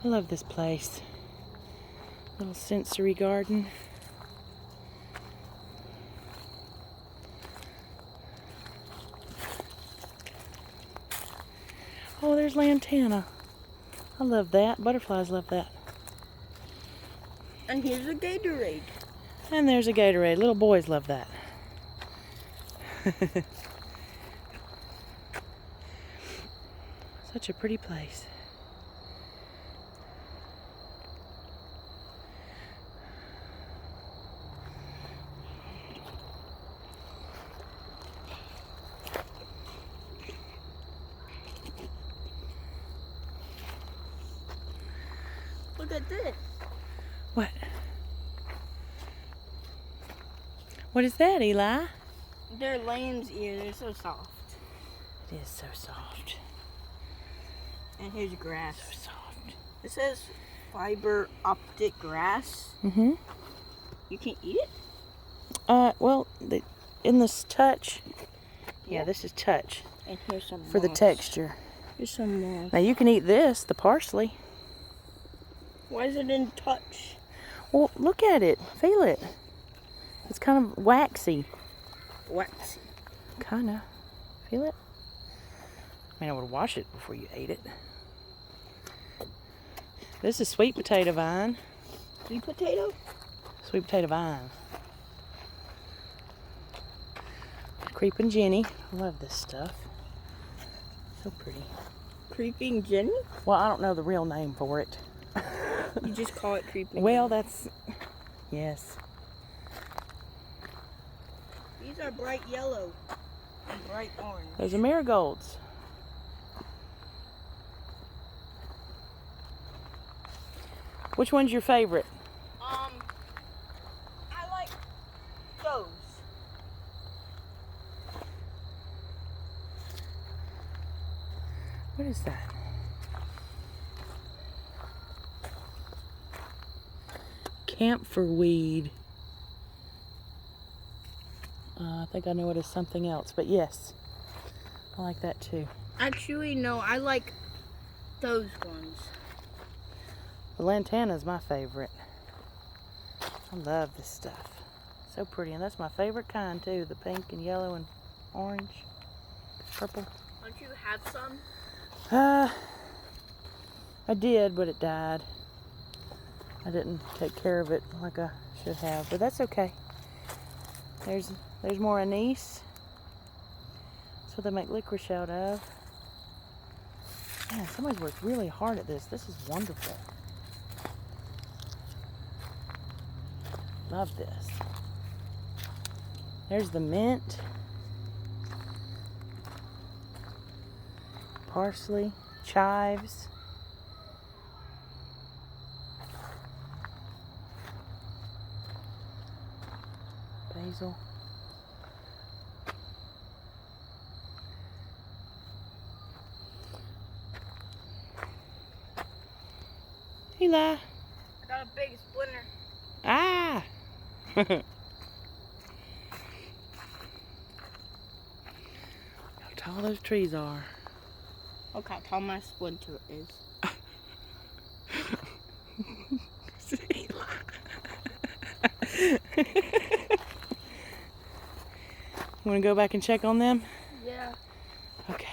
I love this place. Little sensory garden. Oh, there's lantana. I love that. Butterflies love that. And here's a Gatorade. And there's a Gatorade. Little boys love that. Such a pretty place. Look at this. What? What is that, Eli? They're lamb's ears. They're so soft. It is so soft. And here's grass. So soft. It says fiber optic grass. Mm-hmm. You can eat it? Well, in this touch. Yeah. Yeah, this is touch. And here's some for the moss. texture. Here's some moss. Now you can eat this, the parsley. Why is it in touch? Well, look at it. Feel it. It's kind of waxy. Waxy. Kind of. Feel it? I mean, I would wash it before you ate it. This is sweet potato vine. Sweet potato? Sweet potato vine. Creeping Jenny. I love this stuff. So pretty. Creeping Jenny? Well, I don't know the real name for it. You just call it creeping. Well, that's... Yes. These are bright yellow and bright orange. Those are marigolds. Which one's your favorite? I like those. What is that? Camphor weed. I think I know it as something else, but yes, I like that too. Actually, no, I like those ones. The lantana is my favorite. I love this stuff. So pretty, and that's my favorite kind too. The pink and yellow and orange, purple. Don't you have some? I did, but it died. I didn't take care of it like I should have, but that's okay. There's more anise. That's what they make licorice out of. Man, somebody's worked really hard at this. This is wonderful. Love this. There's the mint. Parsley, chives. Basil. Eli. I got a big splinter. Ah! How tall those trees are. Look how tall my splinter is. You want to go back and check on them? Yeah. Okay.